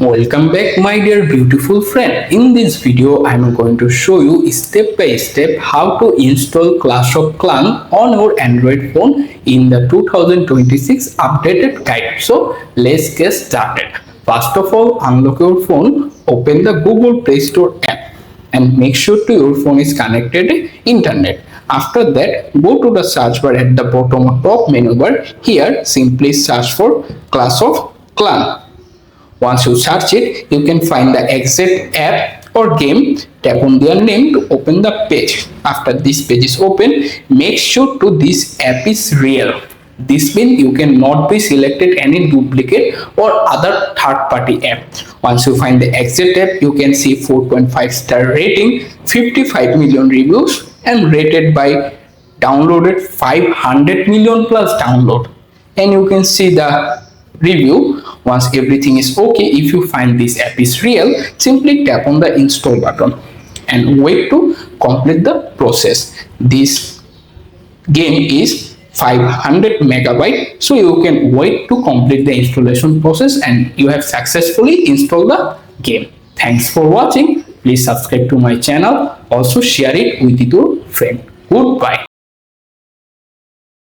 Welcome back my dear beautiful friend. In this video I am going to show you step by step how to install Clash of Clans on your Android phone in the 2026 updated guide. So let's get started. First of all, unlock your phone, open the Google Play Store app and make sure to your phone is connected to internet. After that, go to the search bar at the bottom top menu bar. Here simply search for Clash of Clans. Once you search it, you can find the exact app or game. Tap on their name to open the page. After this page is open, make sure to this app is real. This means you cannot be selected any duplicate or other third-party app. Once you find the exact app, you can see 4.5 star rating, 55 million reviews, and rated by downloaded 500 million plus download. And you can see the review. Once everything is okay, if you find this app is real, simply tap on the install button and wait to complete the process. This game is 500 megabyte, so you can wait to complete the installation process and you have successfully installed the game. Thanks for watching. Please subscribe to my channel. Also share it with your friend. Goodbye.